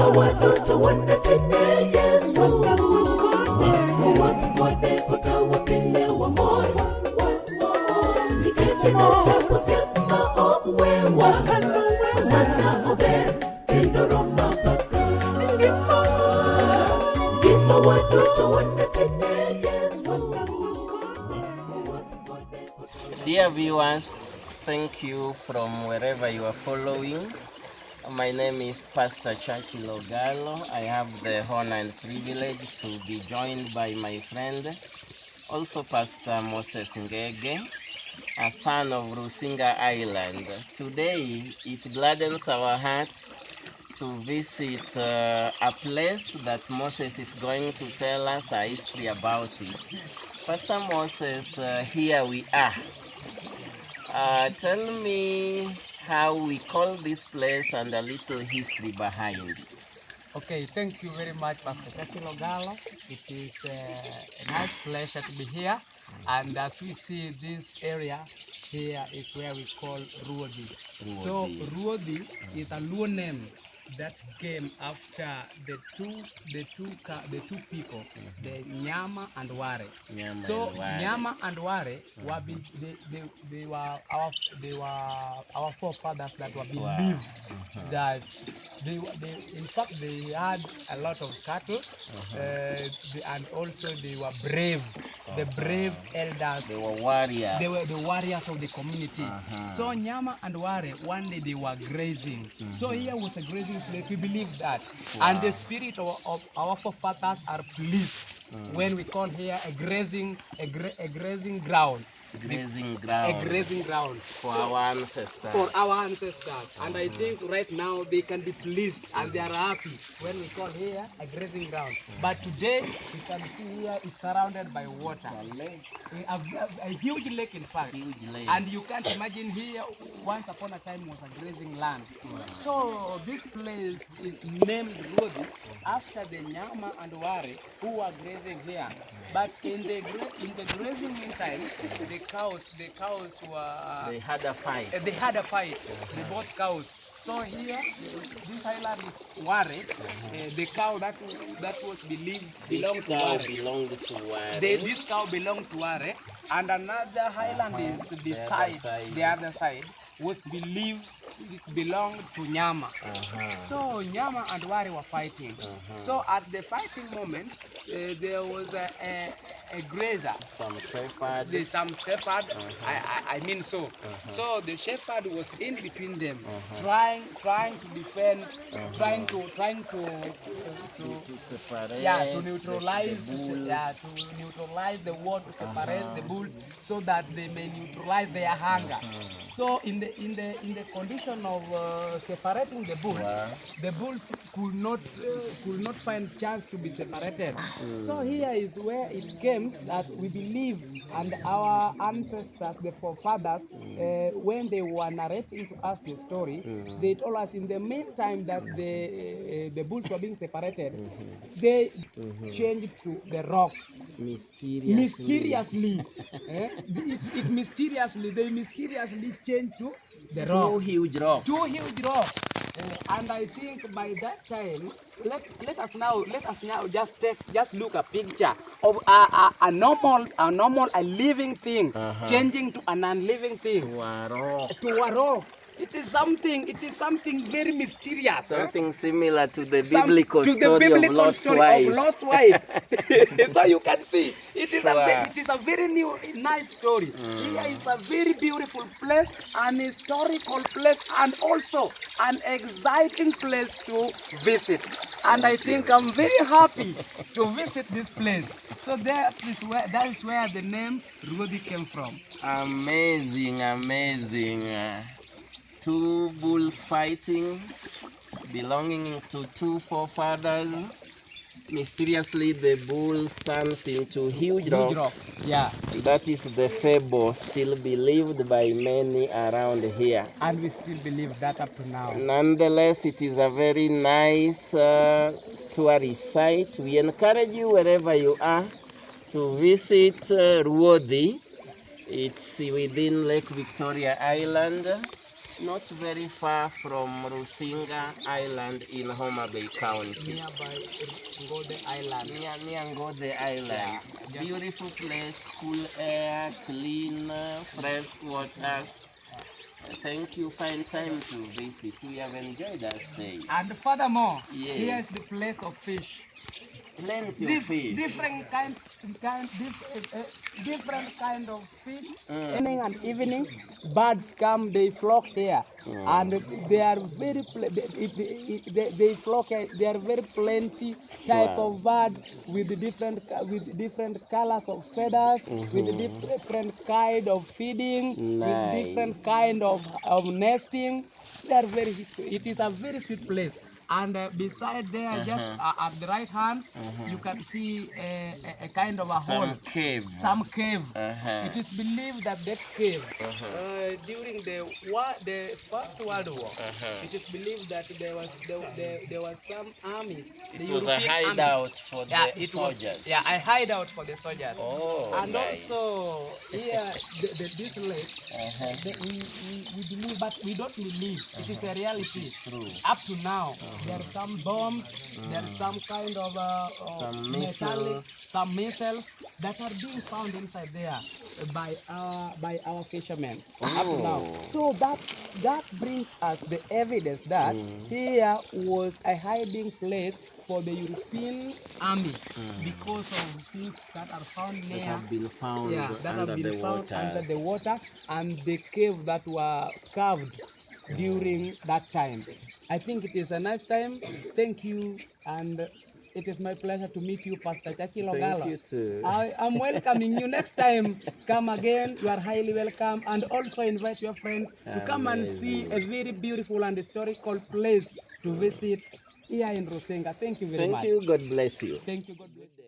Gima watoto wanatende Yesu Wade utawa pile wa moyo Nikete nasepo sema okwewa Sana obe kendo roma baka Gima watoto wanatende Yesu. Dear viewers, thank you from wherever you are following. My name is Pastor Churchill Ogallo. I have the honor and privilege to be joined by my friend, also Pastor Moses Ngege, a son of Ruodhi Island. Today, it gladdens our hearts to visit a place that Moses is going to tell us a history about it. Pastor Moses, here we are. Tell me how we call this place and a little history behind it. Okay, thank you very much, Pastor Churchill Ogallo. It is a nice pleasure to be here. And as we see this area, here is where we call Ruodhi. So Ruodhi is a Luo name that came after the two people, the Nyama and Ware. Nyama and Ware were they were our forefathers that were believed that they in fact they had a lot of cattle and also they were brave. The brave elders. They were warriors. They were the warriors of the community. So Nyama and Ware, one day they were grazing. So here was a grazing place. We believe that. And the spirit of our forefathers are pleased when we call here a grazing ground. A grazing ground for our ancestors. And I think right now they can be pleased and they are happy when we call here a grazing ground. But today you can see here is surrounded by water. A huge lake, in fact. And you can't imagine here once upon a time was a grazing land. So this place is named Ruodhi after the Nyama and Ware who were grazing here. But in the grazing meantime, the cows were... They had a fight. They both cows. So here, this island is Ware, the cow that was believed belonged to Ware. This cow belonged to Ware, and another highland is beside, the other side, was believed it belonged to Nyama. So Nyama and Ware were fighting. So at the fighting moment, there was a grazer. Some shepherd. I mean so. So the shepherd was in between them, trying to defend, trying to separate. To neutralize the war, to separate the bulls so that they may neutralize their hunger. So in the condition of separating the bulls could not find chance to be separated. So here is where it came that we believe, and our ancestors, the forefathers, when they were narrating to us the story, they told us in the meantime that the bulls were being separated, they changed to the rock. Mysteriously. They mysteriously changed to the rock. Two huge rocks. And I think by that time, let us now just look a picture of a living thing changing to a non-living thing. To a rock. It is something very mysterious. Something similar to the biblical story of Lot's wife. So you can see, it is a very nice story. Here is a very beautiful place, an historical place, and also an exciting place to visit. And I think I'm very happy to visit this place. So that is where the name Ruodhi came from. Amazing. Two bulls fighting, belonging to two forefathers. Mysteriously, the bull stands into huge rocks. Yeah. That is the fable still believed by many around here. And we still believe that up to now. Nonetheless, it is a very nice tourist site. We encourage you wherever you are to visit Ruodhi. It's within Lake Victoria Island. not very far from Ruodhi Island in Ouma Bay County. nearby Ruodhi Island. Near Ruodhi Island. Yeah. Beautiful place, cool air, clean, fresh water. Thank you. Find time to visit. We have enjoyed our stay. And furthermore, Yes. here is the place of fish. Plenty of fish. Different kind of fish. Morning and evening, birds come. They flock here, and they are very. They flock. They are very plenty type Wow. of birds with different colors of feathers, with different kind of feeding, with different Nice. kind of nesting. They are very. It is a very sweet place. And beside there, just at the right hand, you can see a kind of a hole. Some cave. It is believed that that cave, during the First World War, it is believed that there was some armies. It was a hideout for the soldiers. A hideout for the soldiers. Oh, And nice. also here, this lake, we believe, but we don't believe. It is a reality. True. Up to now, there are some bombs, there are some kind of Some metallic, missiles. some missiles that are being found inside there by our fishermen. Up to now. So that brings us the evidence that here was a hiding place for the European army because of things that are found That near. have been found That under have been the found water. under the water and the cave that were carved during that time. I think it is a nice time. Thank you, and it is my pleasure to meet you, Pastor Churchill Ogallo. Thank you too. I am welcoming you next time. Come again. You are highly welcome, and also invite your friends to come and see a very beautiful and historical place to visit here in Rusenga. Thank you very much. Thank you. God bless you. Thank you. God bless you.